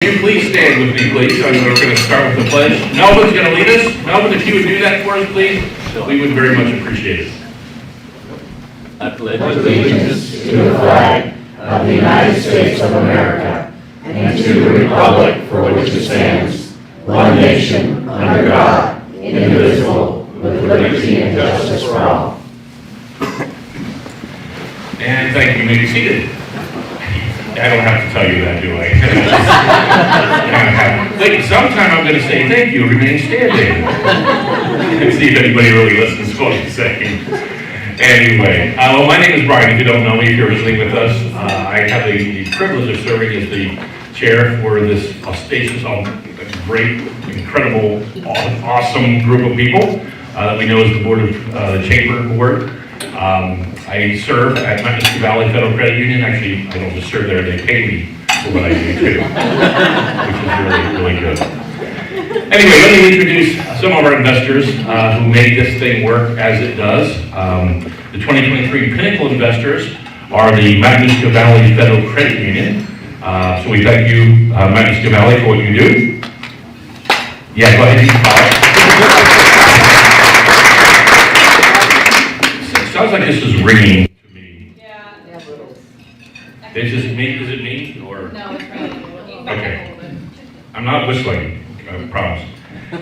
Would you please stand with me, please? We're going to start with the pledge. Melvin's going to lead us. Melvin, if you would do that for us, please, we would very much appreciate it. I pledge allegiance to the flag of the United States of America and to the republic for which it stands, one nation, under God, indivisible, with liberty and justice for all. And thank you. You may be seated. I don't have to tell you that, do I? Wait, sometime I'm going to say thank you, remain standing. And see if anybody really listens to what I'm saying. Anyway, well, my name is Brian. If you don't know me, if you're visiting with us, I have the privilege of serving as the chair for this auspicious, great, incredible, awesome group of people that we know as the board of the Chamber Board. I serve at Mayorc Valley Federal Credit Union. Actually, I don't just serve there, they pay me for what I do too, which is really, really good. Anyway, let me introduce some of our investors who made this thing work as it does. The 2023 Pinnacle investors are the Mayorc Valley Federal Credit Union. So we thank you, Mayorc Valley, for what you do. Yeah, go ahead, you can follow. Sounds like this is ringing to me. Yeah. Is it me? Is it me? Or? No, it's ringing. Okay. I'm not whistling, I promise.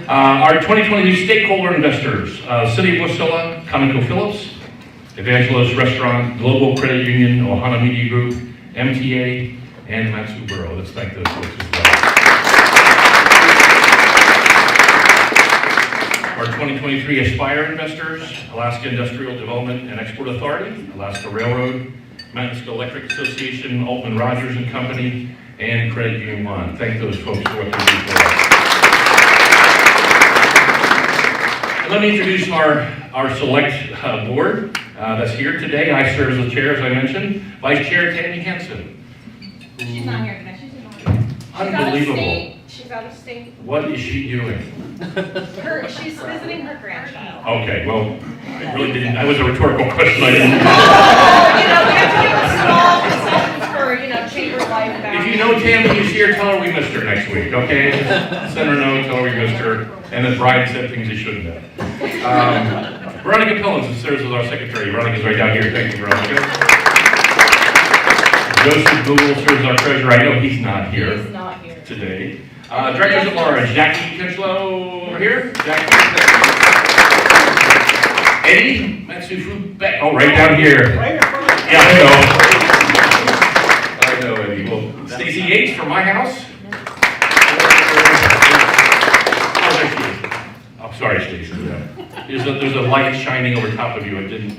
Our 2022 stakeholder investors, City of Wasilla, ConocoPhillips, Evangelist Restaurant, Global Credit Union, Ohana Media Group, MTA, and Matsu Borough. Let's thank those folks as well. Our 2023 Aspire investors, Alaska Industrial Development and Export Authority, Alaska Railroad, Mayorc Electric Association, Altman Rogers and Company, and Credit Union One. Thank those folks for what they do for us. And let me introduce our select board that's here today. I serve as the chair, as I mentioned. Vice Chair Tammy Hansen. She's not here today. She's not. Unbelievable. She's out of state. What is she doing? She's visiting her grandchild. Okay, well, I really didn't, that was a rhetorical question. I didn't. We have to give a small concessions for, chamber life back. If you know Tammy is here, tell her we missed her next week, okay? Send her a note, tell her we missed her, and that Brian said things he shouldn't have. Veronica Pillins serves as our secretary. Veronica's right down here. Thank you, Veronica. Joseph Google serves as our treasurer. I know he's not here. He's not here today. Directors at large, Jackie Kinchlow over here. Jackie. Eddie Matsufu Beck. Oh, right down here. Yeah, I know, Eddie. Well, Stacy Yates from my house. Oh, sorry, Stacy. Yeah. There's a light shining over top of you. It didn't.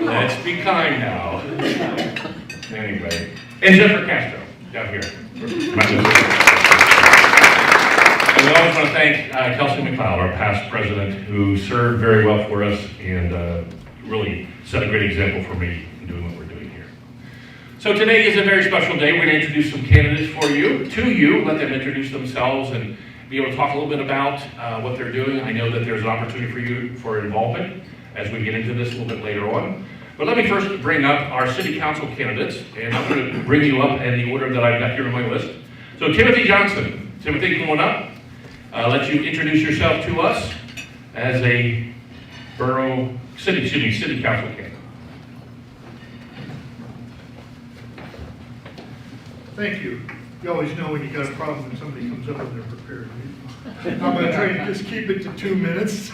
Let's be kind now. Anyway, and Jennifer Castro down here. And we always want to thank Kelsey McLeod, our past president, who served very well for us and really set a great example for me in doing what we're doing here. So today is a very special day. We're going to introduce some candidates to you, let them introduce themselves and be able to talk a little bit about what they're doing. I know that there's an opportunity for you for involvement as we get into this a little bit later on. But let me first bring up our city council candidates, and I'm going to bring you up in the order that I've got here on my list. So Timothy Johnson. Timothy, come on up. Let you introduce yourself to us as a city council candidate. Thank you. You always know when you got a problem when somebody comes up and they're prepared. I'm going to try to just keep it to 2 minutes.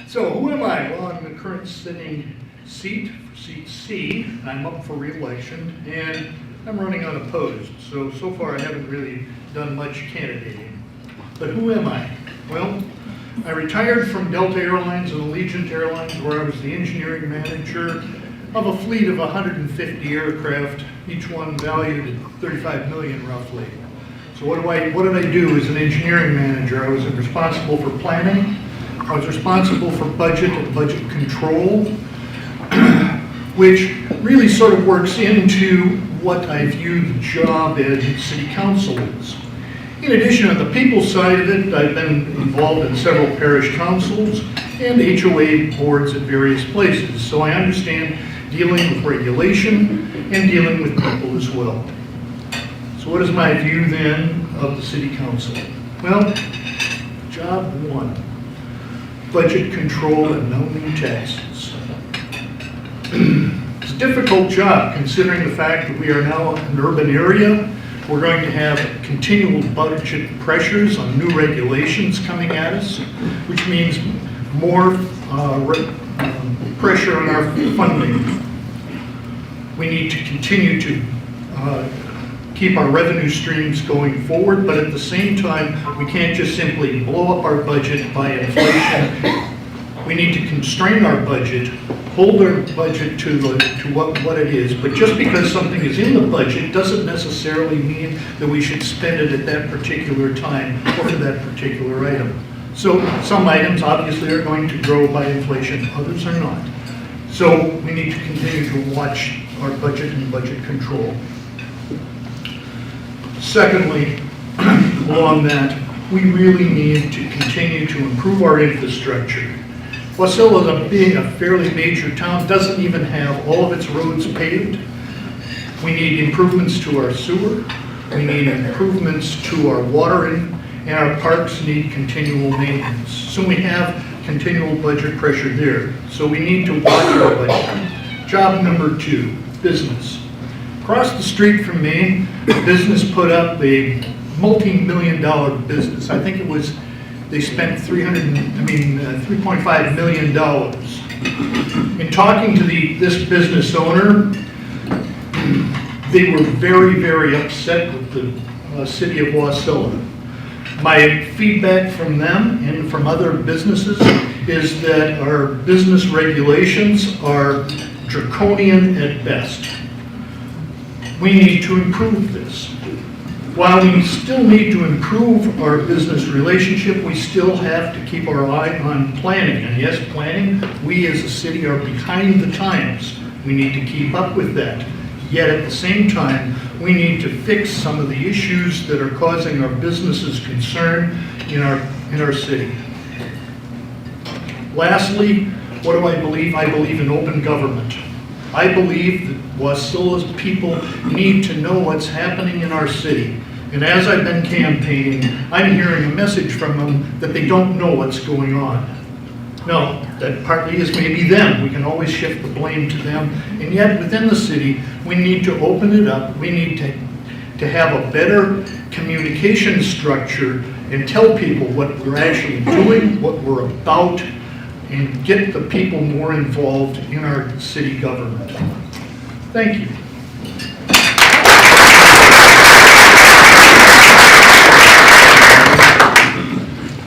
So who am I? Well, I'm the current sitting seat C. I'm up for re-election and I'm running unopposed. So far I haven't really done much candidating. But who am I? Well, I retired from Delta Airlines and Allegiant Airlines, where I was the engineering manager of a fleet of 150 aircraft, each one valued at $35 million roughly. So what did I do as an engineering manager? I was responsible for planning. I was responsible for budget and budget control, which really sort of works into what I view the job as city council is. In addition, on the people side of it, I've been involved in several parish councils and HOA boards at various places. So I understand dealing with regulation, and dealing with people as well. So what is my view then of the city council? Well, job one, budget control and no new taxes. It's a difficult job considering the fact that we are now an urban area. We're going to have continual budget pressures on new regulations coming at us, which means more pressure on our funding. We need to continue to keep our revenue streams going forward, but at the same time, we can't just simply blow up our budget by inflation. We need to constrain our budget, hold our budget to what it is, but just because something is in the budget doesn't necessarily mean that we should spend it at that particular time or for that particular item. So some items obviously are going to grow by inflation, others are not. So we need to continue to watch our budget and budget control. Secondly, along that, we really need to continue to improve our infrastructure. Wasilla, being a fairly major town, doesn't even have all of its roads paved. We need improvements to our sewer. We need improvements to our watering, and our parks need continual maintenance. So we have continual budget pressure there. So we need to watch our budget. Job number two, business. Across the street from me, a business put up a multi-million-dollar business. I think it was, they spent $3.5 million. In talking to this business owner, they were very, very upset with the city of Wasilla. My feedback from them and from other businesses is that our business regulations are draconian at best. We need to improve this. While we still need to improve our business relationship, we still have to keep our eye on planning. And yes, planning, we as a city are behind the times. We need to keep up with that. Yet at the same time, we need to fix some of the issues that are causing our businesses concern in our city. Lastly, what do I believe? I believe in open government. I believe that Wasilla's people need to know what's happening in our city. And as I've been campaigning, I'm hearing a message from them that they don't know what's going on. No, that partly is maybe them. We can always shift the blame to them. And yet within the city, we need to open it up. We need to have a better communication structure and tell people what we're actually doing, what we're about, and get the people more involved in our city government. Thank you.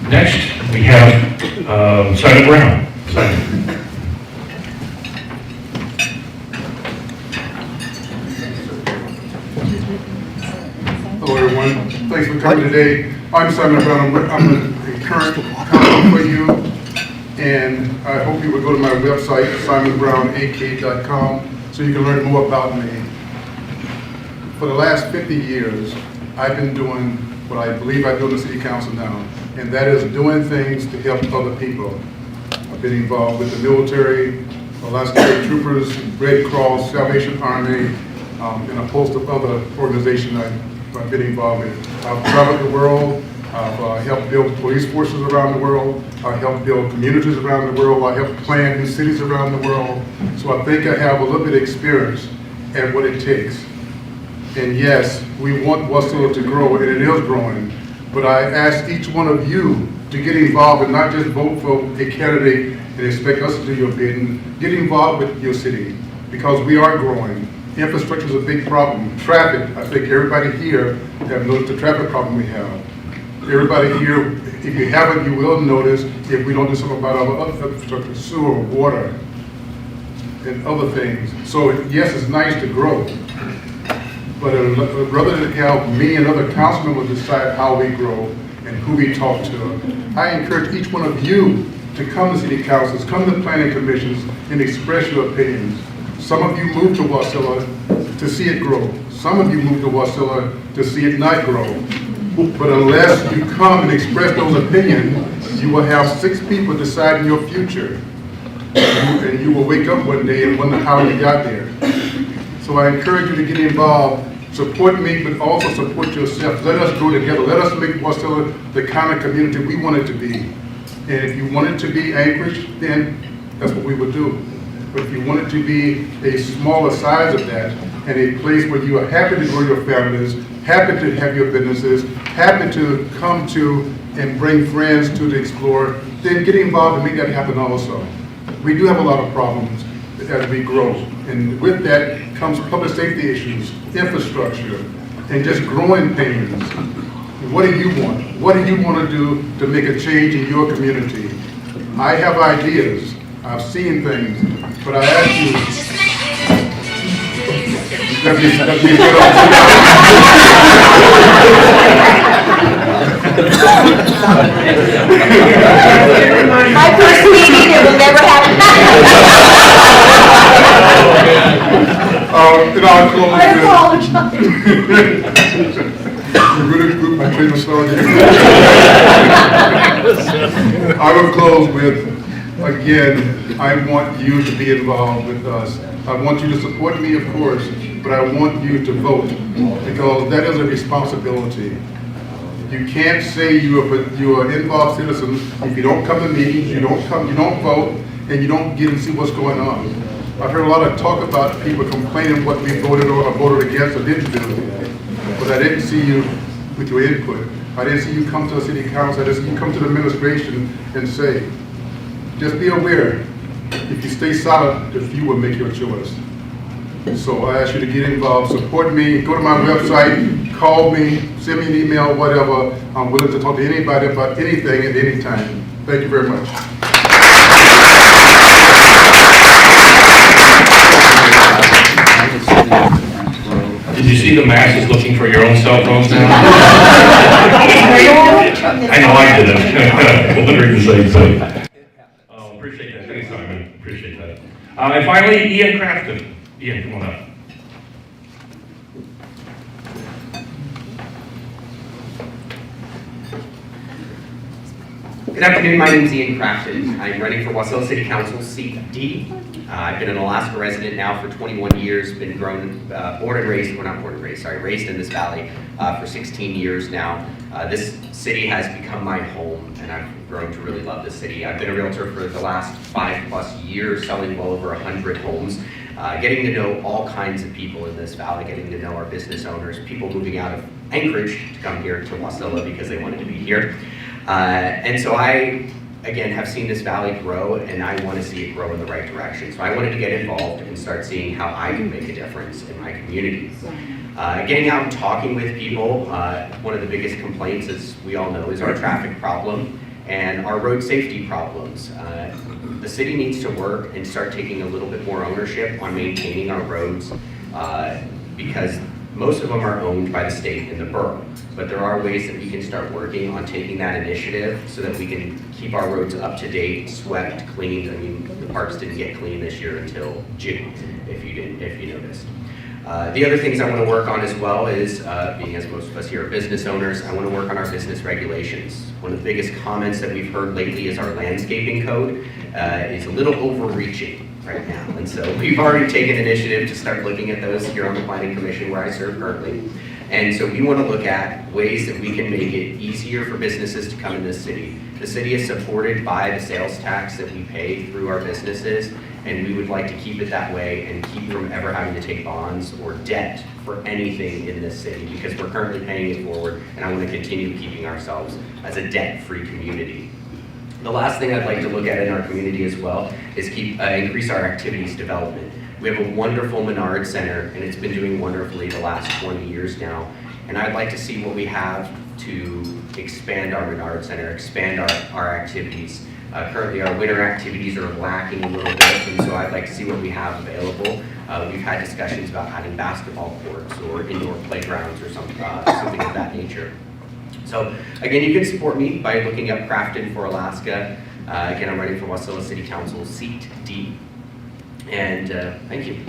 Next, we have Simon Brown. Simon. Hello, everyone. Thanks for coming today. I'm Simon Brown. I'm a current council for you, and I hope you would go to my website, simonbrownak.com, so you can learn more about me. For the last 50 years, I've been doing what I believe I do in the city council now, and that is doing things to help other people. I've been involved with the military, Alaska State Troopers, Red Cross, Salvation Army, and a host of other organizations I've been involved with. I've traveled the world. I've helped build police forces around the world. I've helped build communities around the world. I've helped plan new cities around the world. So I think I have a little bit of experience at what it takes. And yes, we want Wasilla to grow, and it is growing. But I ask each one of you to get involved and not just vote for a candidate and expect us to do your bidding. Get involved with your city, because we are growing. Infrastructure is a big problem. Traffic, I think everybody here have noticed the traffic problem we have. Everybody here, if you haven't, you will notice if we don't do something about our other infrastructure, sewer, water, and other things. So yes, it's nice to grow, but rather than have me and other council members decide how we grow and who we talk to, I encourage each one of you to come to city councils, come to planning commissions, and express your opinions. Some of you moved to Wasilla to see it grow. Some of you moved to Wasilla to see it not grow. But unless you come and express those opinions, you will have 6 people deciding your future. and you will wake up one day and wonder how you got there. So I encourage you to get involved. Support me, but also support yourself. Let us grow together. Let us make Wasilla the kind of community we want it to be. And if you want it to be Anchorage, then that's what we would do. But if you want it to be a smaller size of that, and a place where you are happy to grow your families, happy to have your businesses, happy to come to and bring friends to explore, then get involved and make that happen also. We do have a lot of problems as we grow. And with that comes public safety issues, infrastructure, and just growing pains. What do you want? What do you want to do to make a change in your community? I have ideas. I've seen things, but I ask you, let me get My first meeting, it will never happen. and I'll close I with, apologize. you're really group my favorite story. I will close with, again, I want you to be involved with us. I want you to support me, of course, but I want you to vote, because that is a responsibility. You can't say you are an involved citizen if you don't come to meetings, you don't vote, and you don't get and see what's going on. I've heard a lot of talk about people complaining what we voted on or voted against or didn't do, but I didn't see you with your input. I didn't see you come to the city council, I didn't see you come to the administration and say, just be aware, if you stay silent, the few will make your choice. So I ask you to get involved, support me, go to my website, call me, send me an email, whatever. I'm willing to talk to anybody about anything at any time. Thank you very much. Did you see the masses looking for your own cell phones now? I know I did it. Wondering the same thing. Oh, appreciate that. Thanks, Simon. Appreciate that. And finally, Ian Crafton. Ian, come on up. Good afternoon, my name is Ian Crafton. I'm running for Wasilla City Council, seat D. I've been an Alaska resident now for 21 years, been raised in this valley for 16 years now. This city has become my home, and I've grown to really love this city. I've been a realtor for the last 5+ years, selling well over 100 homes, getting to know all kinds of people in this valley, getting to know our business owners, people moving out of Anchorage to come here to Wasilla because they wanted to be here. And so I, again, have seen this valley grow, and I want to see it grow in the right direction. So I wanted to get involved and start seeing how I can make a difference in my community. Getting out and talking with people, one of the biggest complaints, as we all know, is our traffic problem and our road safety problems. The city needs to work and start taking a little bit more ownership on maintaining our roads, because most of them are owned by the state and the borough. But there are ways that we can start working on taking that initiative so that we can keep our roads up to date, swept, cleaned. I mean, the parks didn't get clean this year until June, if you noticed. The other things I want to work on as well is, being as most of us here are business owners, I want to work on our business regulations. One of the biggest comments that we've heard lately is our landscaping code is a little overreaching right now. And so we've already taken initiative to start looking at those here on the Planning Commission where I serve currently. And so we want to look at ways that we can make it easier for businesses to come in this city. The city is supported by the sales tax that we pay through our businesses, and we would like to keep it that way and keep from ever having to take bonds or debt for anything in this city, because we're currently paying it forward, and I want to continue keeping ourselves as a debt-free community. The last thing I'd like to look at in our community as well is increase our activities development. We have a wonderful Maynard Center, and it's been doing wonderfully the last 20 years now. And I'd like to see what we have to expand our Maynard Center, expand our activities. Currently, our winter activities are lacking a little bit, and so I'd like to see what we have available. We've had discussions about adding basketball courts or indoor playgrounds or something of that nature. So again, you can support me by looking up Crafton for Alaska. Again, I'm running for Wasilla City Council, seat D. And thank you.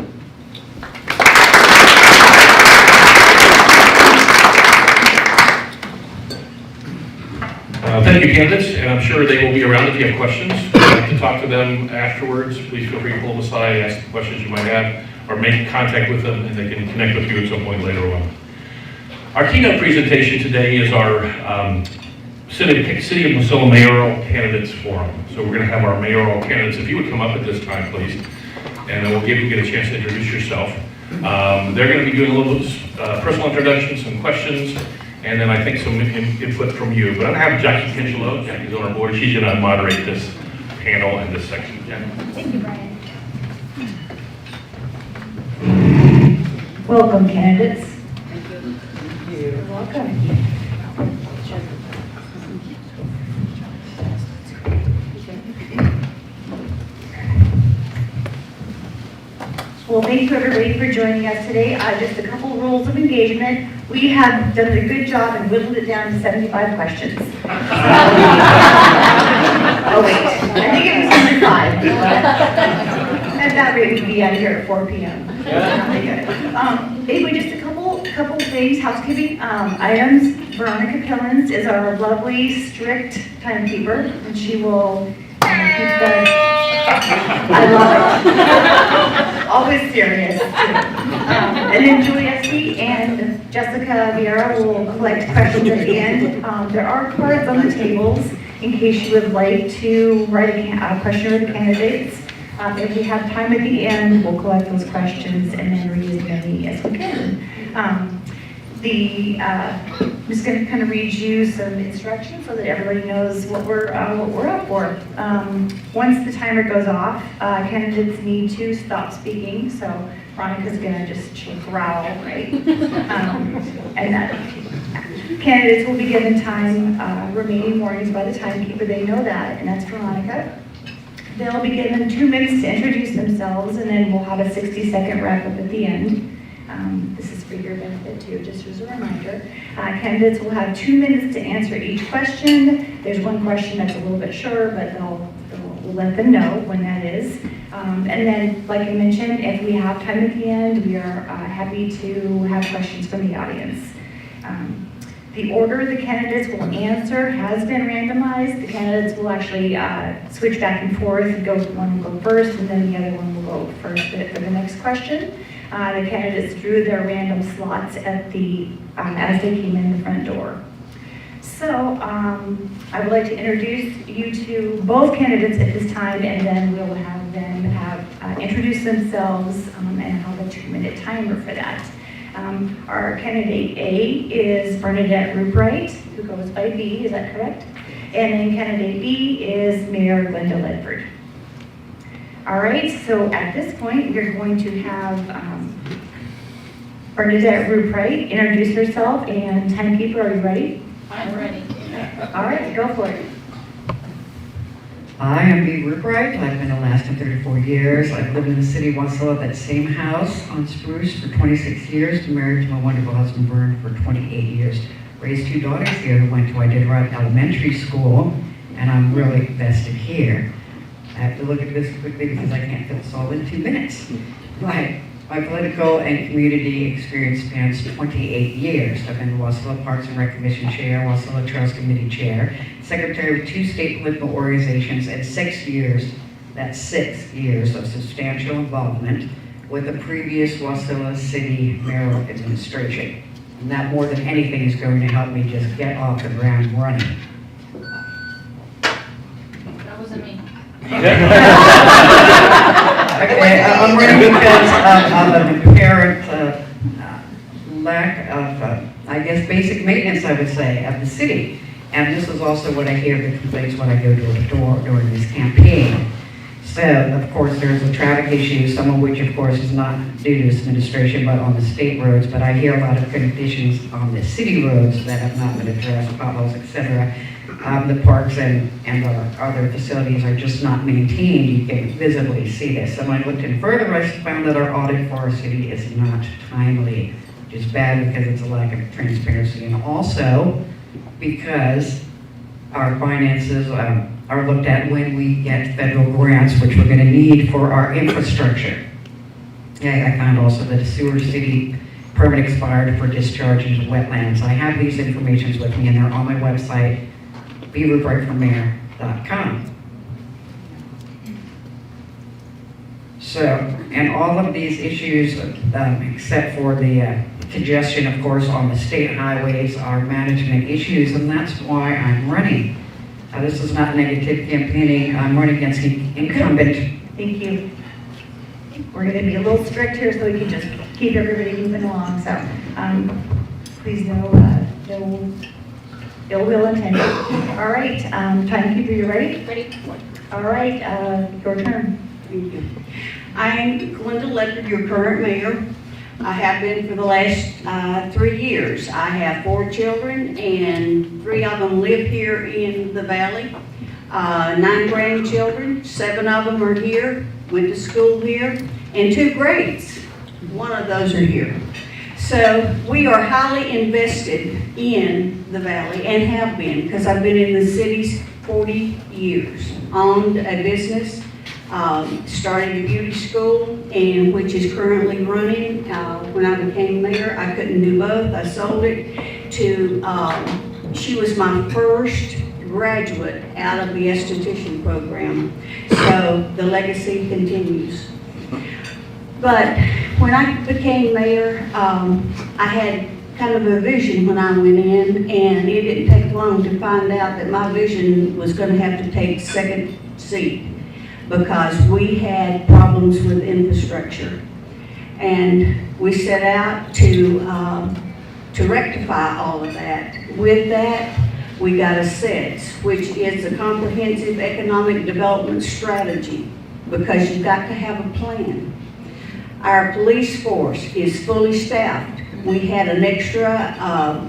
thank you, candidates, and I'm sure they will be around if you have questions. If you'd like to talk to them afterwards, please feel free to pull them aside, ask the questions you might have, or make contact with them, and they can connect with you at some point later on. Our keynote presentation today is our City of Wasilla Mayoral Candidates Forum. So we're going to have our mayoral candidates, if you would come up at this time, please, and then we'll get a chance to introduce yourself. They're going to be doing a little personal introductions, some questions, and then I think some input from you. But I'm going to have Jackie Kinchelow, Jackie's on our board, she's going to moderate this panel and this section. Jackie. Thank you, Brian. Welcome, candidates. You're welcome. Well, thank you everybody for joining us today. Just a couple rules of engagement. We have done a good job and whittled it down to 75 questions. Oh wait, I think it was 75. At that rate, we'd be out of here at 4 p.m. Anyway, just a couple things, housekeeping items. Veronica Pillins is our lovely, strict timekeeper, and she will keep the. I love it. Always serious. And then Juliette and Jessica Vieira will collect questions at the end. There are cards on the tables in case you would like to write a question of the candidates. If we have time at the end, we'll collect those questions and then read as many as we can. I'm just going to kind of read you some instructions so that everybody knows what we're up for. Once the timer goes off, candidates need to stop speaking. So Veronica's going to just growl, right? And that candidates will be given time, remaining warnings by the timekeeper. They know that, and that's Veronica. They'll be given 2 minutes to introduce themselves, and then we'll have a 60-second wrap-up at the end. This is for your benefit too, just as a reminder. Candidates will have 2 minutes to answer each question. There's one question that's a little bit short, but we'll let them know when that is. And then, like I mentioned, if we have time at the end, we are happy to have questions from the audience. The order the candidates will answer has been randomized. The candidates will actually switch back and forth. One will go first, and then the other one will go first for the next question. The candidates drew their random slots at as they came in the front door. So I would like to introduce you to both candidates at this time, and then we'll have them introduce themselves and have a 2-minute timer for that. Our candidate A is Bernadette Rubright, who goes by B, is that correct? And then candidate B is Mayor Glenda Ledford. All right, so at this point, we're going to have Bernadette Rubright introduce herself, and timekeeper, are you ready? I'm ready. All right, go for it. Hi, I'm Bee Rubright. I've been in Alaska 34 years. I've lived in the city of Wasilla, that same house on Spruce for 26 years, married to my wonderful husband Vern for 28 years. Raised 2 daughters here who went to Iditarod Elementary School, and I'm really vested here. I have to look at this quickly because I can't fit this all in 2 minutes. But my political and community experience spans 28 years. I've been the Wasilla Parks and Rec Commission Chair, Wasilla Trails Committee Chair, Secretary of 2 state political organizations, and 6 years, that's 6 years of substantial involvement with the previous Wasilla City Mayoral Administration. And that more than anything is going to help me just get off the ground running. That wasn't me. Okay, I'm running because of an apparent lack of, I guess, basic maintenance, I would say, of the city. And this is also what I hear the complaints when I go door to door during this campaign. So, of course, there's a traffic issue, some of which, of course, is not due to this administration, but on the state roads. But I hear a lot of conditions on the city roads that have not been addressed, potholes, etc. The parks and our other facilities are just not maintained. You can visibly see this. So when I looked in further, I found that our audit for our city is not timely, which is bad because it's a lack of transparency, and also because our finances are looked at when we get federal grants, which we're going to need for our infrastructure. Yeah, I found also that a sewer city permit expired for discharge into wetlands. I have these informations with me, and they're on my website. beaverbrightformayor.com. So, and all of these issues, except for the congestion, of course, on the state highways are management issues, and that's why I'm running. This is not negative campaigning. I'm running against the incumbent. Thank you. We're going to be a little strict here so we can just keep everybody moving along. So please no ill will intended. All right, timekeeper, you ready? Ready? All right, your turn. Thank you. I'm Glenda Leopard, your current mayor. I have been for the last 3 years. I have 4 children, and 3 of them live here in the valley. 9 grandchildren, 7 of them are here, went to school here, and 2 grades. 1 of those are here. So we are highly invested in the valley and have been, because I've been in the cities 40 years. Owned a business, started a beauty school, and which is currently running. When I became mayor, I couldn't do both. I sold it to, she was my first graduate out of the esthetician program. So the legacy continues. But when I became mayor, I had kind of a vision when I went in, and it didn't take long to find out that my vision was going to have to take second seat, because we had problems with infrastructure. And we set out to rectify all of that. With that, we got a SETS, which is a comprehensive economic development strategy, because you've got to have a plan. Our police force is fully staffed. We had an extra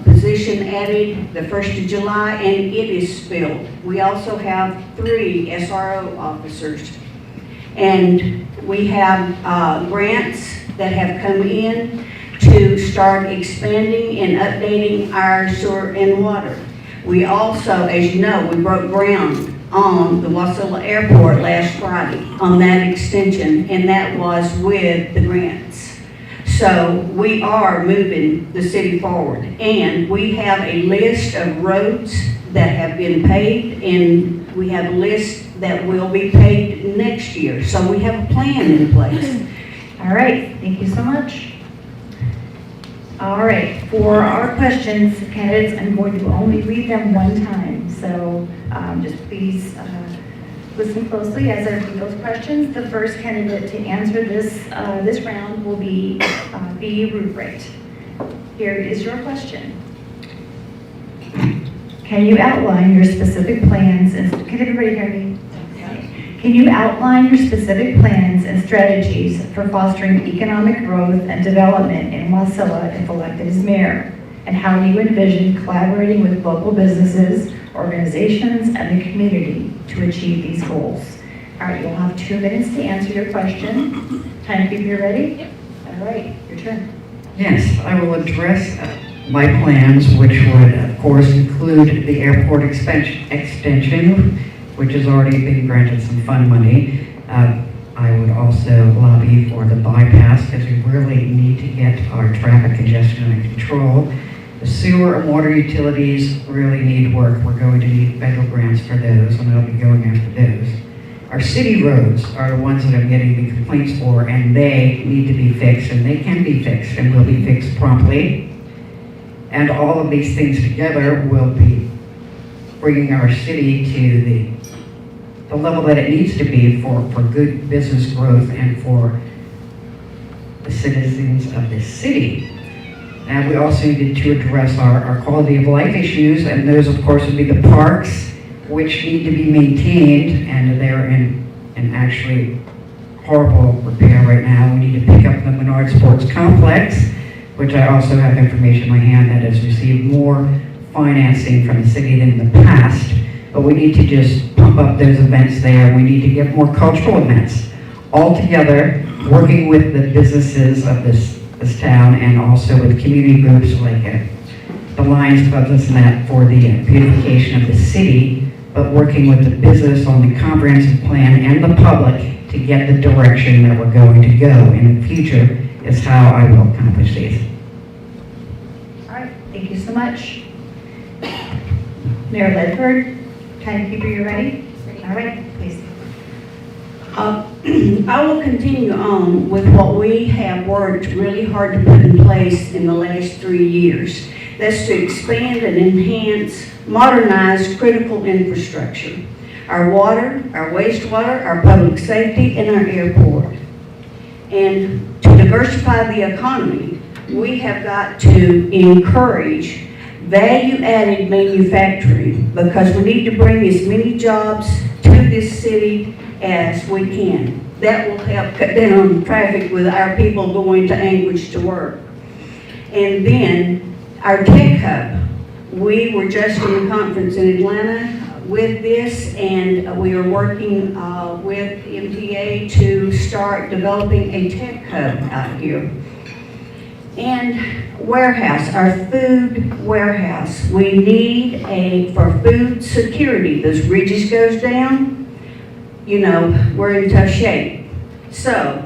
position added the 1st of July, and it is filled. We also have 3 SRO officers. And we have grants that have come in to start expanding and updating our sewer and water. We also, as you know, we broke ground on the Wasilla Airport last Friday on that extension, and that was with the grants. So we are moving the city forward, and we have a list of roads that have been paved, and we have a list that will be paved next year. So we have a plan in place. All right, thank you so much. All right, for our questions, candidates, I'm going to only read them one time. So just please listen closely as I read those questions. The first candidate to answer this round will be Rubright. Here is your question. Can you outline your specific plans and can everybody hear me? Can you outline your specific plans and strategies for fostering economic growth and development in Wasilla if elected as mayor? And how do you envision collaborating with local businesses, organizations, and the community to achieve these goals? All right, you'll have 2 minutes to answer your question. Timekeeper, you ready? Yep. All right, your turn. Yes, I will address my plans, which would, of course, include the airport extension, which has already been granted some fund money. I would also lobby for the bypass, because we really need to get our traffic congestion under control. The sewer and water utilities really need work. We're going to need federal grants for those, and I'll be going after those. Our city roads are the ones that I'm getting the complaints for, and they need to be fixed, and they can be fixed, and will be fixed promptly. And all of these things together will be bringing our city to the level that it needs to be for good business growth and for the citizens of this city. And we also needed to address our quality of life issues, and those, of course, would be the parks, which need to be maintained, and they're in actually horrible repair right now. We need to pick up the Menard Sports Complex, which I also have information in my hand that has received more financing from the city than in the past. But we need to just pump up those events there. We need to get more cultural events. All together, working with the businesses of this town, and also with community groups like the Lions Clubs, this and that, for the beautification of the city, but working with the business on the comprehensive plan and the public to get the direction that we're going to go in the future is how I will accomplish these. All right, thank you so much. Mayor Ledford, Timekeeper, you ready? All right, please. I will continue on with what we have worked really hard to put in place in the last 3 years. That's to expand and enhance, modernize critical infrastructure. Our water, our wastewater, our public safety, and our airport. And to diversify the economy, we have got to encourage value-added manufacturing because we need to bring as many jobs to this city as we can. That will help cut down traffic with our people going to Anchorage to work. And then our tech hub. We were just in a conference in Atlanta with this, and we are working with MTA to start developing a tech hub out here. And warehouse, our food warehouse. We need for food security. Those bridges goes down, you know, we're in tough shape. So,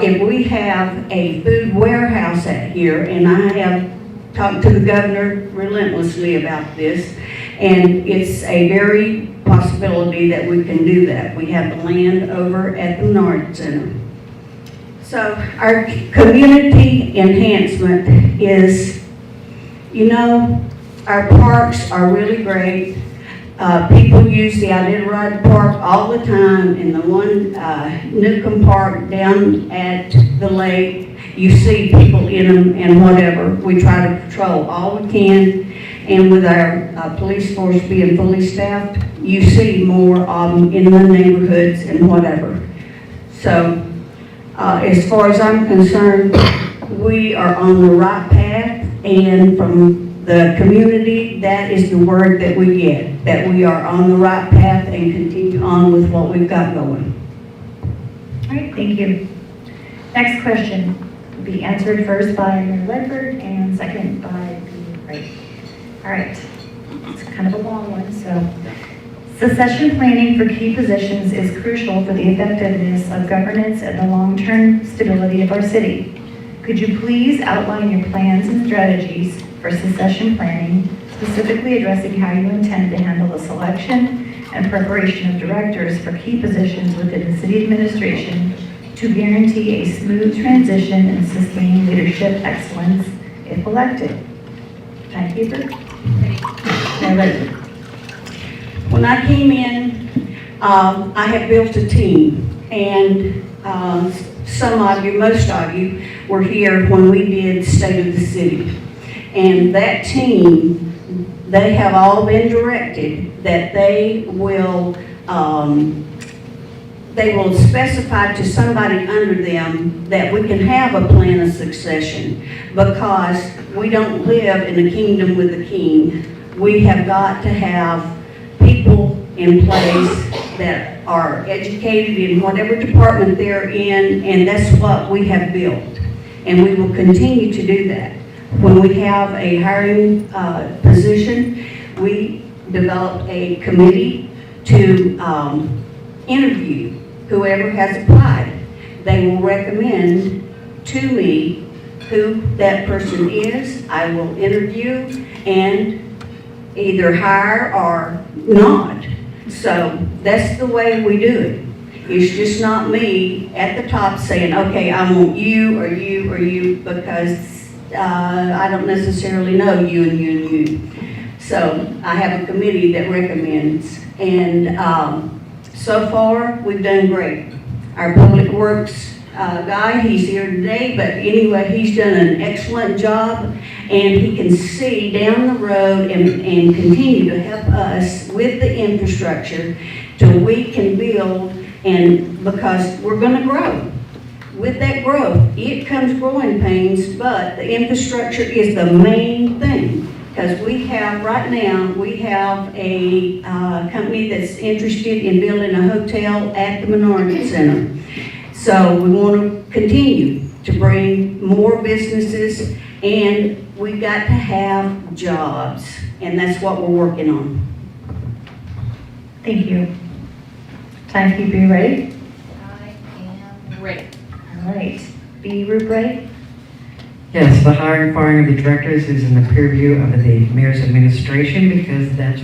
if we have a food warehouse out here, and I have talked to the governor relentlessly about this, and it's a very possibility that we can do that. We have the land over at the Mayorc Center. So our community enhancement is, you know, our parks are really great. People use the Iditarod Park all the time, and the one Newcomb Park down at the lake. You see people in them and whatever. We try to patrol all we can, and with our police force being fully staffed, you see more in the neighborhoods and whatever. So, as far as I'm concerned, we are on the right path, and from the community, that is the word that we get, that we are on the right path and continue on with what we've got going. All right, thank you. Next question will be answered first by Mayor Ledford and second by the Wright. All right, it's kind of a long one, so. Succession planning for key positions is crucial for the effectiveness of governance and the long-term stability of our city. Could you please outline your plans and strategies for succession planning, specifically addressing how you intend to handle the selection and preparation of directors for key positions within the city administration to guarantee a smooth transition and sustain leadership excellence if elected? Timekeeper? Mayor Ledford. When I came in, I had built a team, and some of you, most of you, were here when we did State of the City. And that team, they have all been directed that they will specify to somebody under them that we can have a plan of succession, because we don't live in a kingdom with a king. We have got to have people in place that are educated in whatever department they're in, and that's what we have built. And we will continue to do that. When we have a hiring position, we develop a committee to interview whoever has applied. They will recommend to me who that person is. I will interview and either hire or not. So that's the way we do it. It's just not me at the top saying, okay, I want you or you or you, because I don't necessarily know you and you and you. So I have a committee that recommends, and so far we've done great. Our public works guy, he's here today, but anyway, he's done an excellent job, and he can see down the road and continue to help us with the infrastructure till we can build, and because we're going to grow. With that growth, it comes growing pains, but the infrastructure is the main thing. Because we have, right now, we have a company that's interested in building a hotel at the Mayorc Center. So we want to continue to bring more businesses, and we got to have jobs, and that's what we're working on. Thank you. Timekeeper, you ready? I am ready. All right. B. Rubright. Yes, the hiring and firing of the directors is in the purview of the mayor's administration because that's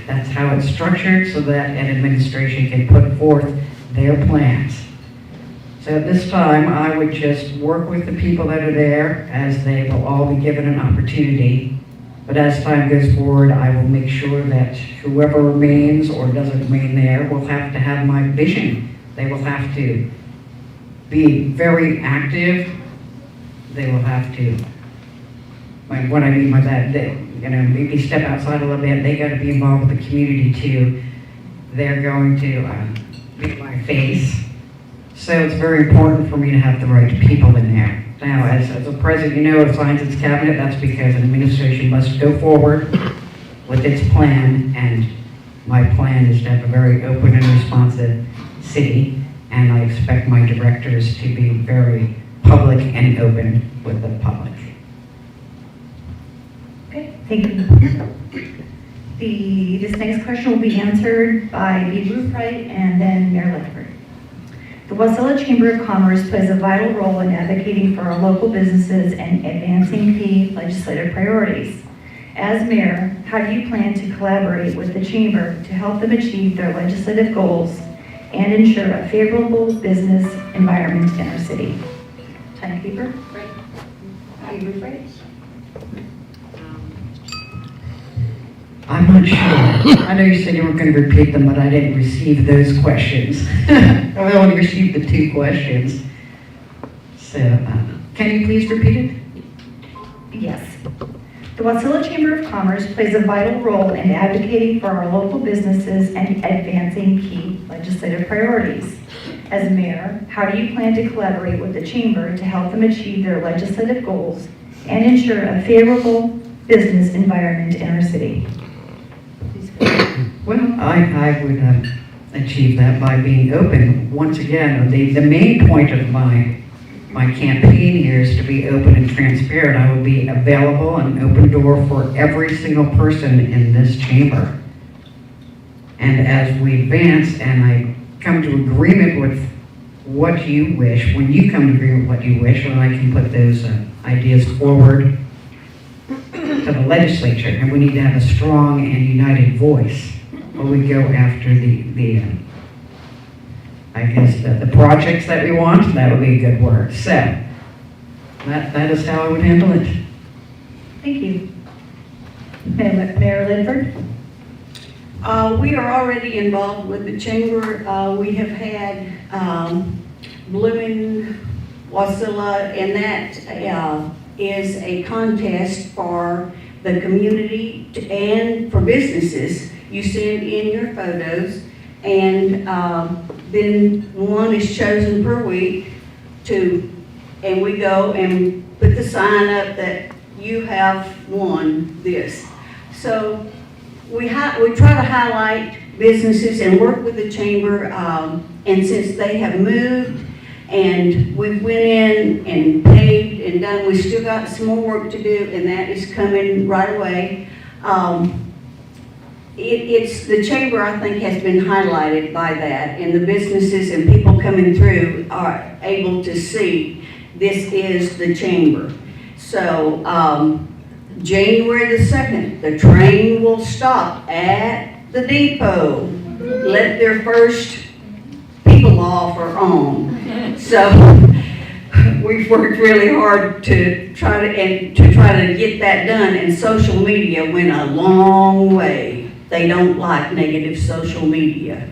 that's how it's structured so that an administration can put forth their plans. So at this time, I would just work with the people that are there as they will all be given an opportunity. But as time goes forward, I will make sure that whoever remains or doesn't remain there will have to have my vision. They will have to be very active. They will have to, what I mean by that, maybe step outside a little bit. They got to be involved with the community too. They're going to be my face. So it's very important for me to have the right people in there. Now, as a president, of Science Cabinet, that's because an administration must go forward with its plan, and my plan is to have a very open and responsive city, and I expect my directors to be very public and open with the public. Okay, thank you. This next question will be answered by the Roof-Right and then Mayor Ledford. The Wasilla Chamber of Commerce plays a vital role in advocating for our local businesses and advancing key legislative priorities. As mayor, how do you plan to collaborate with the chamber to help them achieve their legislative goals and ensure a favorable business environment in our city? Timekeeper? Are you Roof-Right? I'm not sure. I know you said you weren't going to repeat them, but I didn't receive those questions. I only received the 2 questions. So, can you please repeat it? Yes. The Wasilla Chamber of Commerce plays a vital role in advocating for our local businesses and advancing key legislative priorities. As mayor, how do you plan to collaborate with the chamber to help them achieve their legislative goals and ensure a favorable business environment in our city? Well, I would achieve that by being open. Once again, the main point of my campaign here is to be open and transparent. I will be available, an open door for every single person in this chamber. And as we advance and I come to agreement with what you wish, when you come to agreement with what you wish, then I can put those ideas forward to the legislature. And we need to have a strong and united voice when we go after the projects that we want. That would be a good word. So, that is how I would handle it. Thank you. Mayor Ledford? We are already involved with the chamber. We have had Blooming, Wasilla, and that is a contest for the community and for businesses. You send in your photos, and then one is chosen per week and we go and put the sign up that you have won this. So we try to highlight businesses and work with the chamber, and since they have moved and we went in and paved and done, we still got some more work to do, and that is coming right away. It's the chamber, I think, has been highlighted by that, and the businesses and people coming through are able to see this is the chamber. So January the 2nd, the train will stop at the depot. Let their first people off are on. So we've worked really hard to try to get that done, and social media went a long way. They don't like negative social media.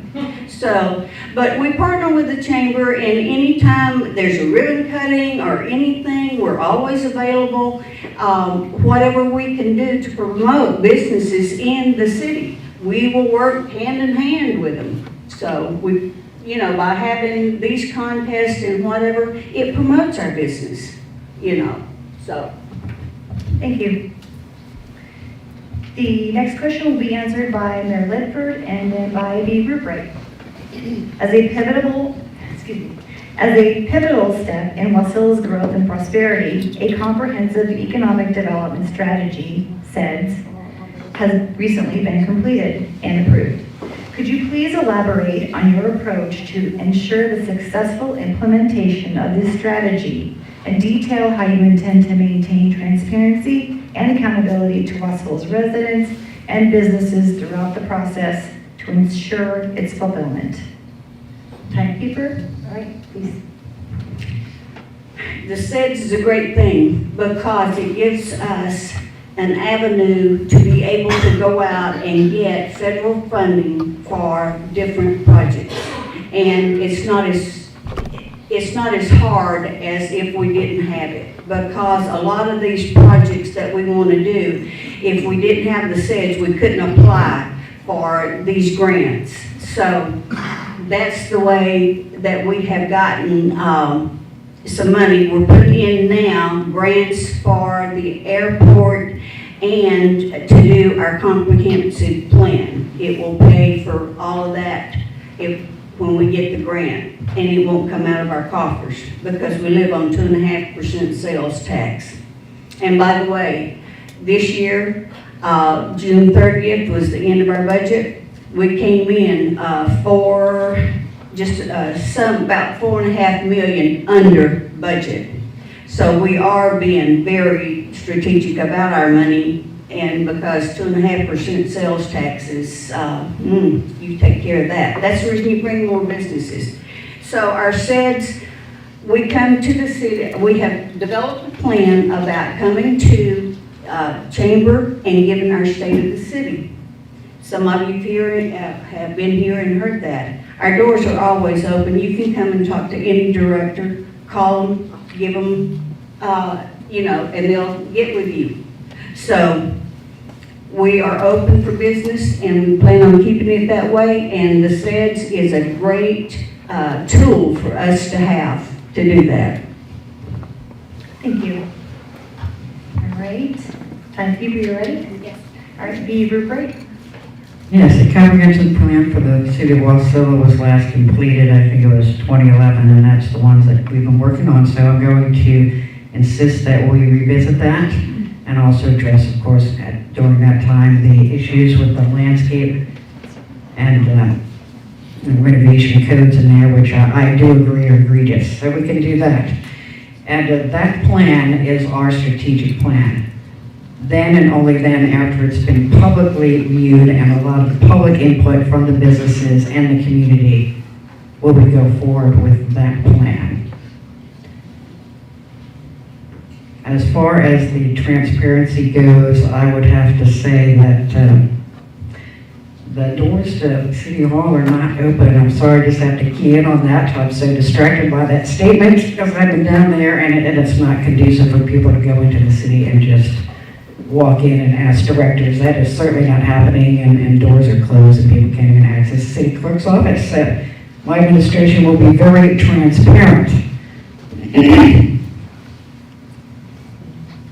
So, but we partner with the chamber, and anytime there's a ribbon cutting or anything, we're always available. Whatever we can do to promote businesses in the city, we will work hand in hand with them. So we, by having these contests and whatever, it promotes our business, so. Thank you. The next question will be answered by Mayor Ledford and then by the Roof-Right. As a pivotal step in Wasilla's growth and prosperity, a comprehensive economic development strategy, SEDS, has recently been completed and approved. Could you please elaborate on your approach to ensure the successful implementation of this strategy and detail how you intend to maintain transparency and accountability to Wassilla's residents and businesses throughout the process to ensure its fulfillment. Timekeeper, all right, please. The SEDS is a great thing because it gives us an avenue to be able to go out and get federal funding for different projects. And it's not as hard as if we didn't have it, because a lot of these projects that we want to do, if we didn't have the SEDS, we couldn't apply for these grants. So that's the way that we have gotten some money. We're putting in now grants for the airport and to do our comprehensive plan. It will pay for all of that when we get the grant, and it won't come out of our coffers because we live on 2.5% sales tax. And by the way, this year, June 30th was the end of our budget. We came in about 4.5 million under budget. So we are being very strategic about our money, and because 2.5% sales taxes, you take care of that. That's the reason you bring more businesses. So our SEDS, we come to the city, we have developed a plan about coming to Chamber and giving our state of the city. Some of you here have been here and heard that. Our doors are always open. You can come and talk to any director, call them, give them, and they'll get with you. So we are open for business and we plan on keeping it that way. And the SEDS is a great tool for us to have to do that. Thank you. All right. Timekeeper, you ready? Yes. All right, B. Rubric. Yes, the comprehensive plan for the city of Wasilla was last completed, I think it was 2011, and that's the ones that we've been working on. So I'm going to insist that we revisit that and also address, of course, during that time, the issues with the landscape and the renovation codes in there, which I do agree are egregious. So we can do that. And that plan is our strategic plan. Then and only then, after it's been publicly viewed and a lot of the public input from the businesses and the community, will we go forward with that plan. As far as the transparency goes, I would have to say that the doors to City Hall are not open. I'm sorry, I just have to key in on that. I'm so distracted by that statement because I've been down there and it's not conducive for people to go into the city and just walk in and ask directors. That is certainly not happening, and doors are closed and people can't even access the city clerk's office. My administration will be very transparent.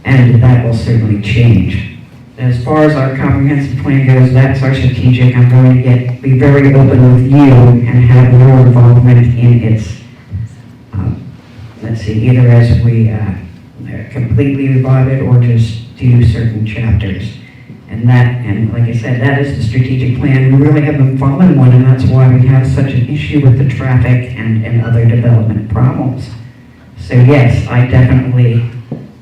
And that will certainly change. As far as our comprehensive plan goes, that's our strategic. I'm going to be very open with you and have your involvement in its, either as we completely revive it or just do certain chapters. And like I said, that is the strategic plan. We really haven't followed one, and that's why we have such an issue with the traffic and other development problems. So yes, I definitely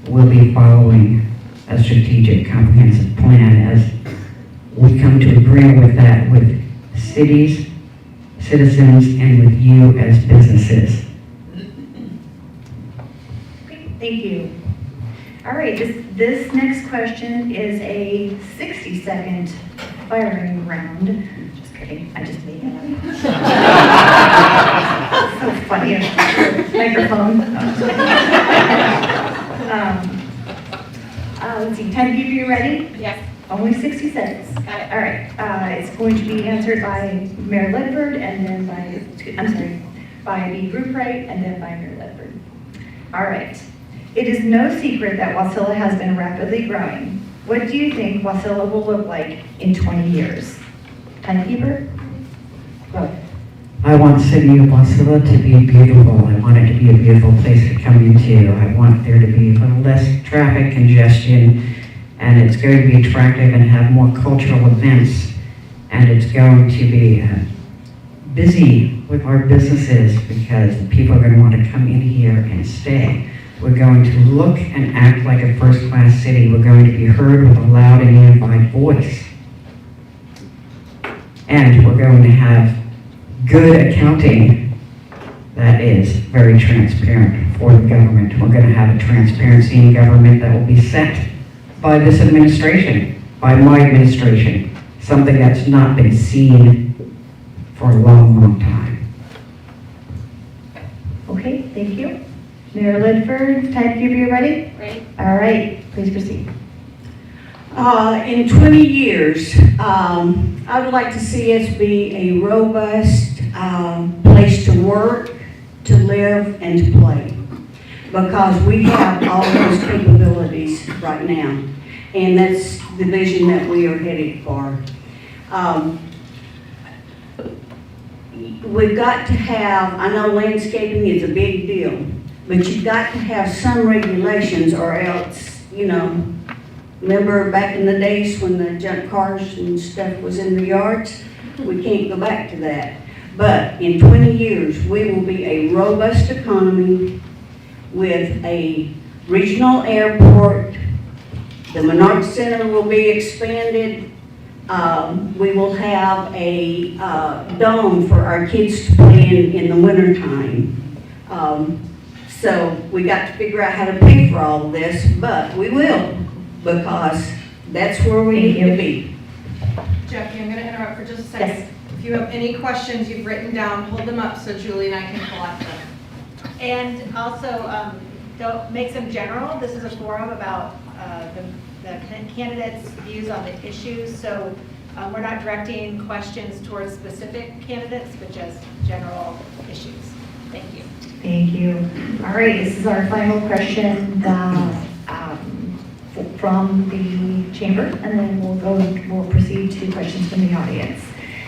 will be following a strategic comprehensive plan as we come to agree with that with cities, citizens, and with you as businesses. Okay, thank you. All right, this next question is a 60-second firing round. Just kidding, I just made that up. So funny, microphone. Let's see, Timekeeper, you ready? Yes. Only 60 seconds. Got it. All right, it's going to be answered by Mayor Ledford and then by B. Rubright and then by Mayor Ledford. All right. It is no secret that Wasilla has been rapidly growing. What do you think Wasilla will look like in 20 years? Timekeeper? Go. I want the city of Wasilla to be beautiful. I want it to be a beautiful place to come into. I want there to be a little less traffic congestion, and it's going to be attractive and have more cultural events, and it's going to be busy with our businesses because people are going to want to come in here and stay. We're going to look and act like a first-class city. We're going to be heard with a loud and unified voice. And we're going to have good accounting that is very transparent for the government. We're going to have a transparency in government that will be set by this administration, by my administration, something that's not been seen for a long, long time. Okay, thank you. Mayor Ledford, time cube, you ready? Ready? All right, please proceed. In 20 years, I would like to see us be a robust place to work, to live, and to play. Because we have all those capabilities right now. And that's the vision that we are headed for. We've got to have, I know landscaping is a big deal, but you've got to have some regulations or else, you know, remember back in the days when the junk cars and stuff was in the yards? We can't go back to that. But in 20 years, we will be a robust economy with a regional airport. The Mayorc Center will be expanded. We will have a dome for our kids to play in the wintertime. So we got to figure out how to pay for all of this, but we will, because that's where we need to be. Jackie, I'm going to interrupt for just a second. Yes. If you have any questions you've written down, hold them up so Julie and I can collect them. And also, don't make them general. This is a forum about the candidates' views on the issues. So we're not directing questions towards specific candidates, but just general issues. Thank you. Thank you. All right, this is our final question from the chamber, and then we'll proceed to questions from the audience.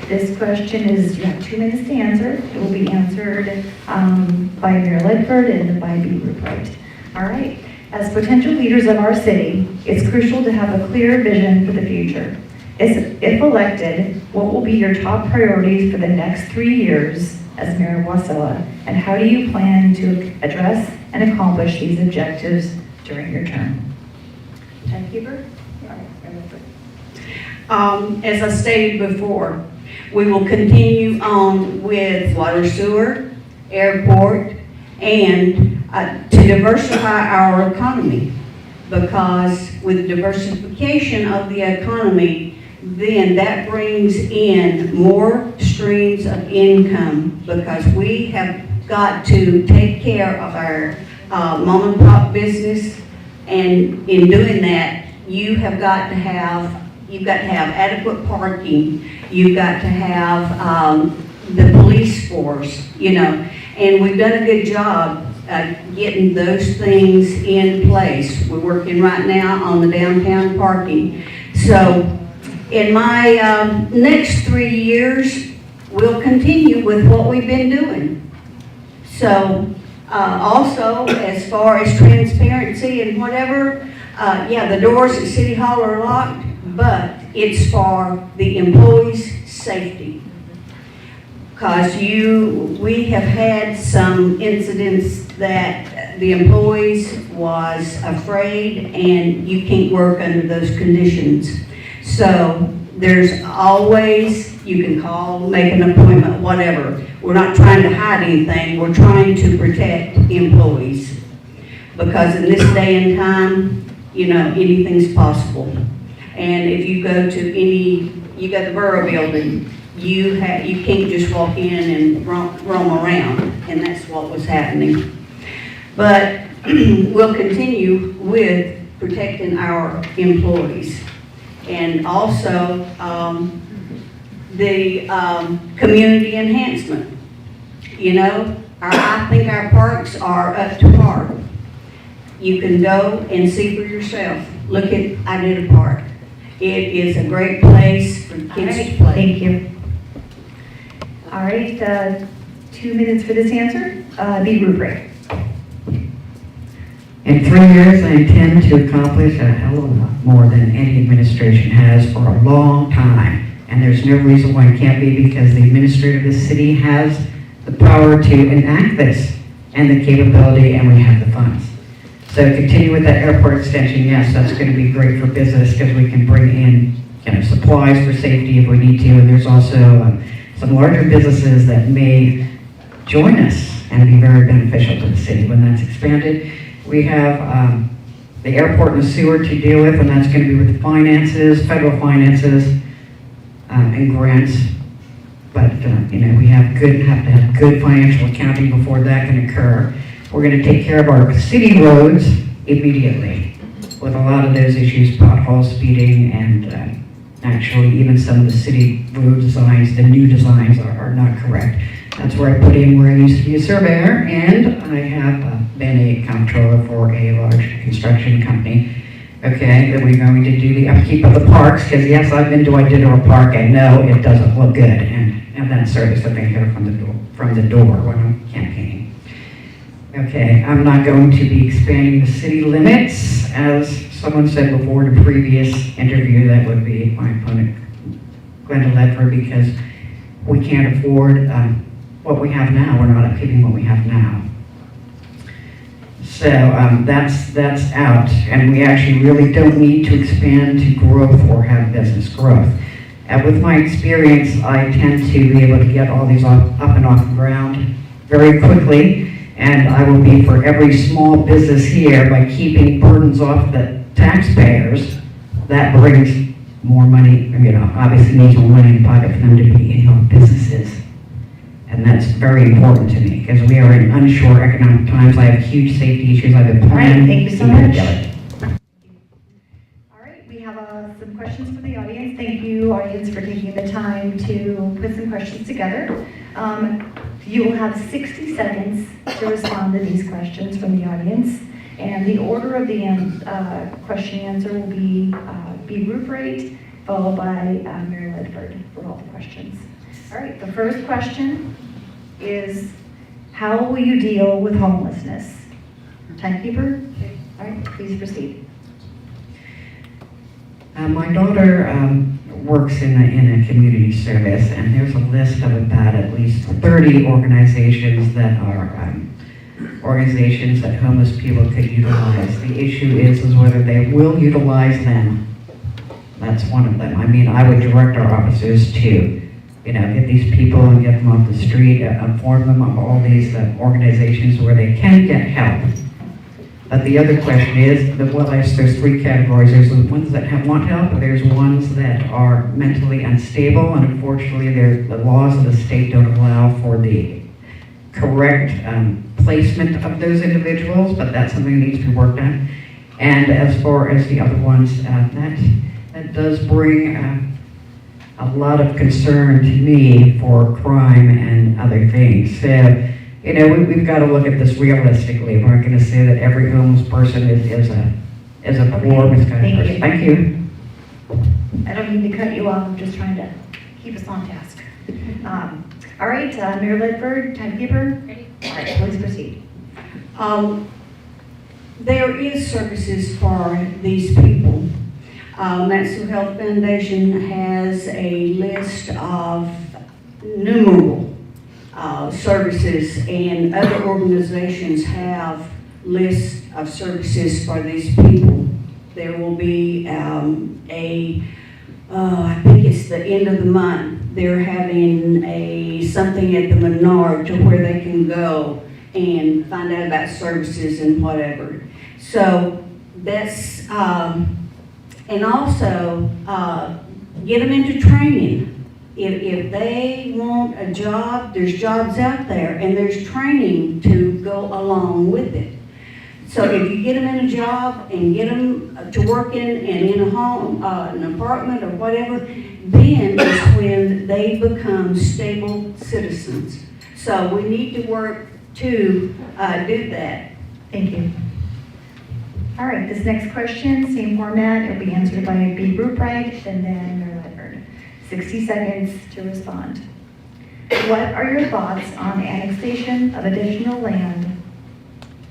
This question is, you have 2 minutes to answer. It will be answered by Mayor Ledford and by B. Ruprecht. All right. As potential leaders of our city, it's crucial to have a clear vision for the future. If elected, what will be your top priorities for the next 3 years as Mayor of Wasilla, and how do you plan to address and accomplish these objectives during your term? Timekeeper? As I stated before, we will continue on with water, sewer, airport, and to diversify our economy. Because with diversification of the economy, then that brings in more streams of income, because we have got to take care of our mom and pop business, and in doing that, you've got to have adequate parking, you've got to have the police force, you know, and we've done a good job getting those things in place. We're working right now on the downtown parking. So in my next 3 years, we'll continue with what we've been doing. So also, as far as transparency and whatever, yeah, the doors at City Hall are locked, but it's for the employees' safety. Because we have had some incidents that the employees was afraid, and you can't work under those conditions. So there's always, you can call, make an appointment, whatever. We're not trying to hide anything, we're trying to protect employees. Because in this day and time, you know, anything's possible. And if you go to you go to the borough building, you can't just walk in and roam around, and that's what was happening. But we'll continue with protecting our employees. And also, the community enhancement. You know, I think our parks are up to par. You can go and see for yourself. Look at Idetta Park. It is a great place for kids to play. Thank you. All right, 2 minutes for this answer. B. Ruprecht. In 3 years, I intend to accomplish a hell of a lot more than any administration has for a long time. And there's no reason why it can't be, because the administrator of this city has the power to enact this and the capability, and we have the funds. So continue with that airport extension, yes, that's going to be great for business because we can bring in, supplies for safety if we need to. And there's also some larger businesses that may join us and be very beneficial to the city when that's expanded. We have the airport and the sewer to deal with, and that's going to be with the finances, federal finances, and grants. But, we have to have good financial accounting before that can occur. We're going to take care of our city roads immediately with a lot of those issues, potholes, speeding, and actually even some of the city road designs, the new designs are not correct. That's where I put in where I used to be a surveyor, and I have been a comptroller for a large construction company. Okay, that we're going to do the upkeep of the parks, because yes, I've been to Iditarod Park, and no, it doesn't look good, and that service that they hear from the door when I'm campaigning. Okay, I'm not going to be expanding the city limits, as someone said before in a previous interview, that would be my opponent, Glenda Ledford, because we can't afford what we have now. We're not upkeeping what we have now. So that's out, and we actually really don't need to expand to growth or have business growth. And with my experience, I tend to be able to get all these up and off the ground very quickly, and I will be for every small business here by keeping burdens off the taxpayers. That brings more money, obviously needs more money in the pocket for them to be businesses. And that's very important to me because we are in unsure economic times. I have huge safety issues. I've been planning. All right, thank you so much. All right, we have some questions from the audience. Thank you, audience, for taking the time to put some questions together. You will have 60 seconds to respond to these questions from the audience. And the order of the question and answer will be group rate, followed by Mary Ledford for all the questions. All right, the first question is, how will you deal with homelessness? Timekeeper? All right, please proceed. My daughter works in a community service, and there's a list of about at least 30 organizations that are organizations that homeless people could utilize. The issue is whether they will utilize them. That's one of them. I would direct our officers to get these people and get them off the street, inform them of all these organizations where they can get help. But the other question is, there's three categories. There's the ones that want help, and there's ones that are mentally unstable, and unfortunately the laws of the state don't allow for the correct placement of those individuals, but that's something that needs to be worked on. And as far as the other ones, that does bring a lot of concern to me for crime and other things. So, we've got to look at this realistically. We're not going to say that every homeless person is a poor, misguided person. Thank you. I don't mean to cut you off. I'm just trying to keep us on task. All right, Mayor Ledford, timekeeper. Ready? All right, please proceed. There is services for these people. Mental Health Foundation has a list of numerable services, and other organizations have lists of services for these people. There will be I think it's the end of the month, they're having something at the Mayorc to where they can go and find out about services and whatever. So that's, and also get them into training. If they want a job, there's jobs out there, and there's training to go along with it. So if you get them in a job and get them to working and in a home, an apartment or whatever, then is when they become stable citizens. So we need to work to do that. Thank you. All right, this next question, same format. It'll be answered by B. Ruprecht and then Mayor Ledford. 60 seconds to respond. What are your thoughts on annexation of additional land?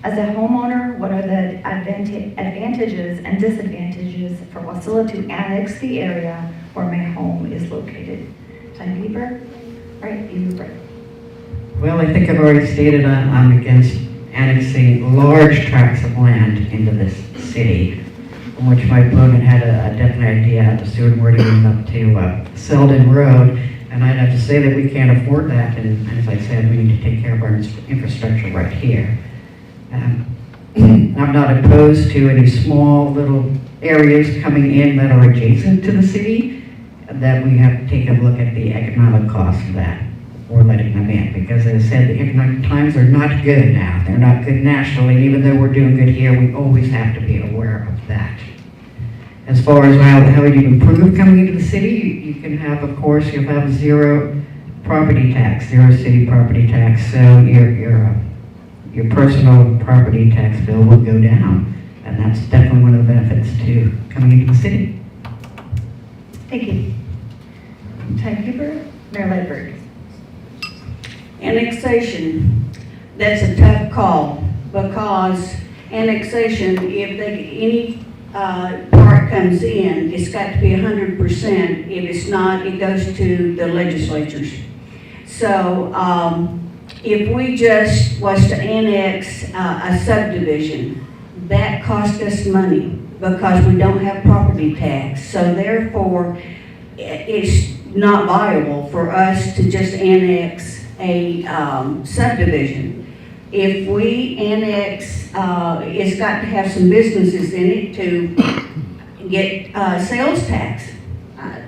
As a homeowner, what are the advantages and disadvantages for Wasilla to annex the area where my home is located? Timekeeper? All right, B. Ruprecht. Well, I think I've already stated I'm against annexing large tracts of land into this city, in which my opponent had a definite idea how to Stewart Meridian up to Selden Road, and I'd have to say that we can't afford that, and as I said, we need to take care of our infrastructure right here. I'm not opposed to any small little areas coming in that are adjacent to the city, that we have to take a look at the economic cost of that, or letting them in, because as I said, the economic times are not good now. They're not good nationally, even though we're doing good here, we always have to be aware of that. As far as how you improve coming into the city, you can have, of course, you'll have zero property tax, zero city property tax, so your personal property tax bill will go down, and that's definitely one of the benefits to coming into the city. Thank you. Timekeeper, Mayor Ledford. Annexation, that's a tough call, because annexation, if any part comes in, it's got to be 100%. If it's not, it goes to the legislatures. So if we just was to annex a subdivision, that cost us money because we don't have property tax. So therefore, it's not viable for us to just annex a subdivision. If we annex, it's got to have some businesses in it to get sales tax.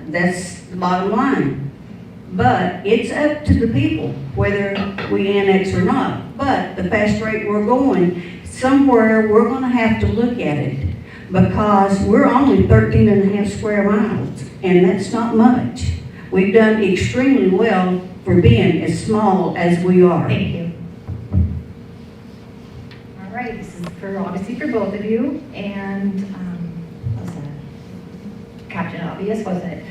That's the bottom line. But it's up to the people whether we annex or not. But the fast rate we're going, somewhere we're going to have to look at it, because we're only 13 and a half square miles, and that's not much. We've done extremely well for being as small as we are. Thank you. All right, this is obviously for both of you, and what was that? Captain Obvious, wasn't it?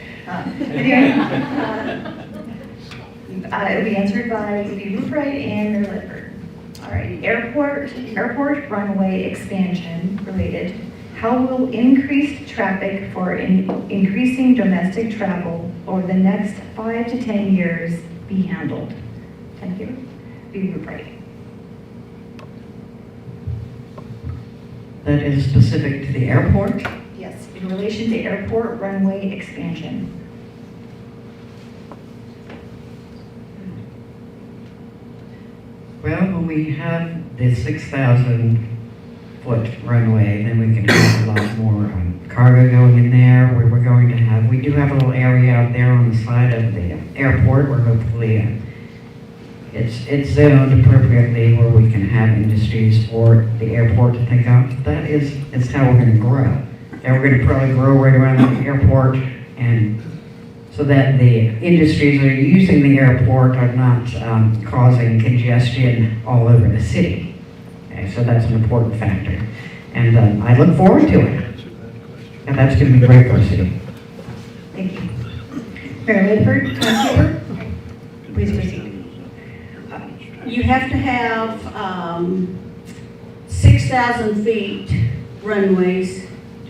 Anyway, it'll be answered by Ruth Wright and Mayor Ledford. All right, airport runway expansion related. How will increased traffic for increasing domestic travel over the next 5 to 10 years be handled? Thank you. Ruth Wright. That is specific to the airport? Yes, in relation to airport runway expansion. Well, when we have the 6,000 foot runway, then we can have a lot more cargo going in there. We're going to have, we do have a little area out there on the side of the airport where hopefully it's zoned appropriately where we can have industries for the airport to think of. That is how we're going to grow. And we're going to probably grow right around the airport, and so that the industries that are using the airport are not causing congestion all over the city. Okay, so that's an important factor. And I look forward to it. And that's going to be great for the city. Thank you. Mayor Ledford, timekeeper, please proceed. You have to have 6,000 feet runways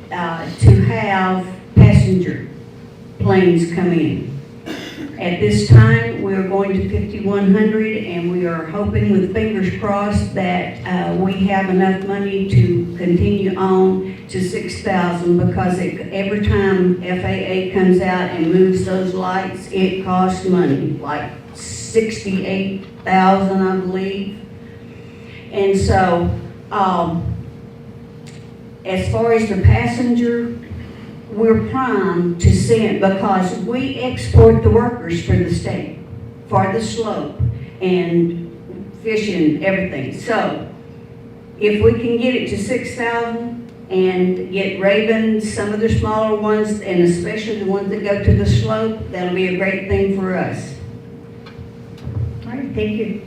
to have passenger planes come in. At this time, we're going to 5,100, and we are hoping with fingers crossed that we have enough money to continue on to 6,000, because every time FAA comes out and moves those lights, it costs money, like $68,000, I believe. And so, as far as the passenger, we're primed to send, because we export the workers for the state, for the slope and fishing, everything. So if we can get it to 6,000 and get Ravens, some of the smaller ones, and especially the ones that go to the slope, that'll be a great thing for us. All right, thank you.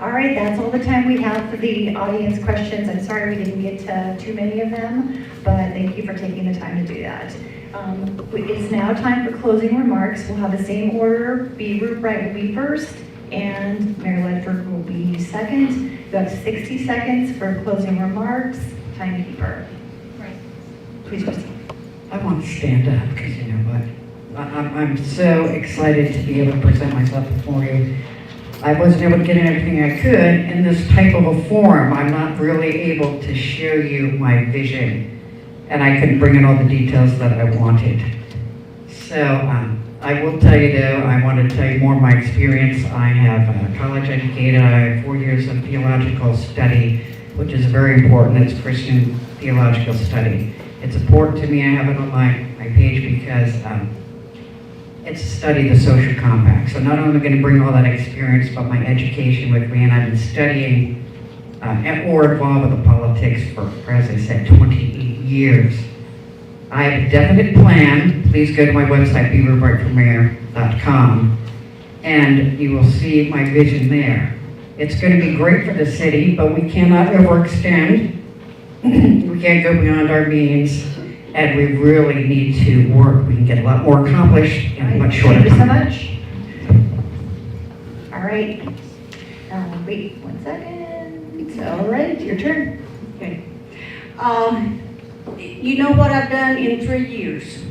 All right, that's all the time we have for the audience questions. I'm sorry we didn't get to too many of them, but thank you for taking the time to do that. It's now time for closing remarks. We'll have the same order. Ruth Wright will be first, and Mayor Ledford will be second. You have 60 seconds for closing remarks. Timekeeper. Right. Please proceed. I want to stand up because you know what? I'm so excited to be able to present myself before you. I wasn't able to get in everything I could. In this type of a forum, I'm not really able to show you my vision, and I couldn't bring in all the details that I wanted. So I will tell you though, I want to tell you more of my experience. I have college educated. I have 4 years of theological study, which is very important. It's Christian theological study. It's important to me. I have it on my page because it's to study the social compact. So not only am I going to bring all that experience, but my education with me, and I've been studying or involved with the politics for, as I said, 28 years. I have a definite plan. Please go to my website, beaverbrightformayor.com, and you will see my vision there. It's going to be great for the city, but we cannot overextend. We can't go beyond our means, and we really need to work. We can get a lot more accomplished in a much shorter time. Thank you so much. All right. Wait 1 second. All right, your turn. Okay. You know what I've done in 3 years.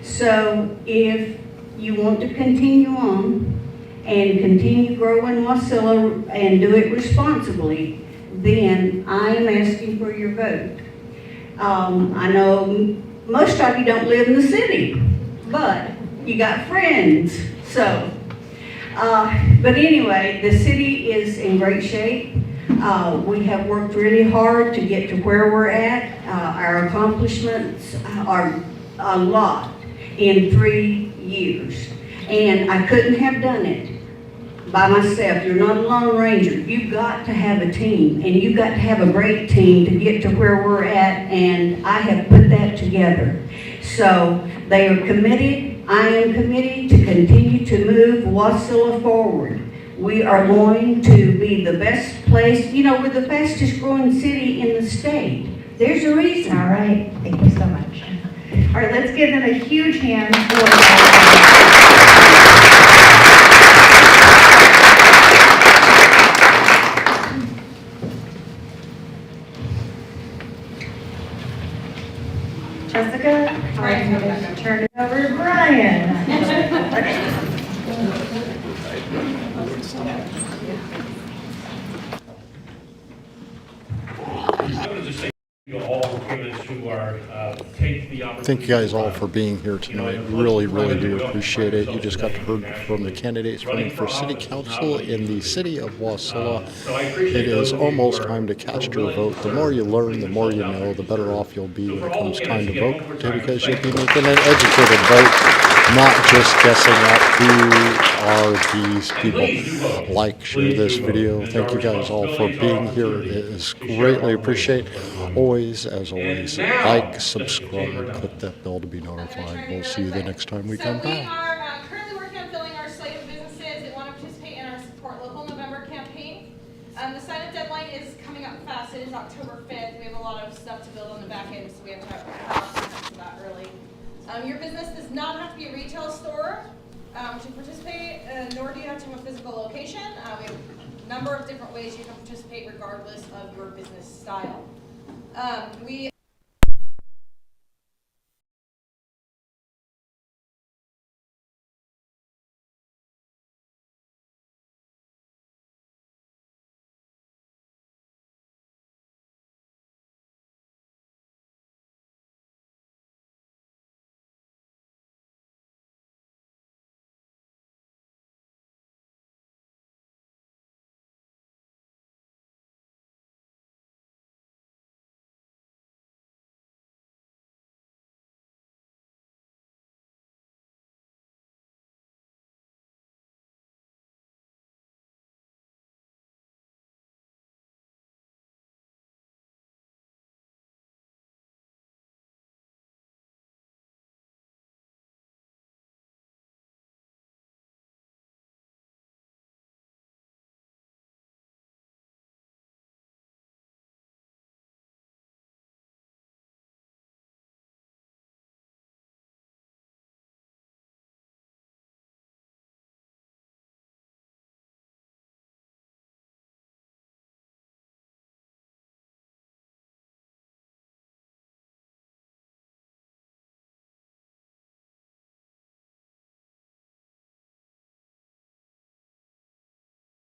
So if you want to continue on and continue growing Wasilla and do it responsibly, then I am asking for your vote. I know most of you don't live in the city, but you got friends, so. But anyway, the city is in great shape. We have worked really hard to get to where we're at. Our accomplishments are a lot in 3 years. And I couldn't have done it by myself. You're not a lone ranger. You've got to have a team, and you've got to have a great team to get to where we're at, and I have put that together. So they are committed. I am committed to continue to move Wasilla forward. We are going to be the best place. You know, we're the fastest growing city in the state. There's a reason. All right, thank you so much. All right, let's give them a huge hand for Jessica. I'm going to turn it over to Brian. I'm going to just say to all candidates who are, take the opportunity. Thank you guys all for being here tonight. Really do appreciate it. You just got to hear from the candidates running for city council in the city of Wasilla. It is almost time to cast your vote. The more you learn, the more you know, the better off you'll be when it comes time to vote, because you'll be making an educated vote, not just guessing at who are these people. Like, share this video. Thank you guys all for being here. It is greatly appreciated. Always, as always, like, subscribe, click that bell to be notified. We'll see you the next time we come We back. are currently working on filling our slate of businesses that want to participate in our Support Local November campaign. The sign-up deadline is coming up fast. It is October 5th. We have a lot of stuff to build on the back end, so we have to have that early. Your business does not have to be a retail store to participate, nor do you have to have a physical location. We have a number of different ways you can participate regardless of your business style. We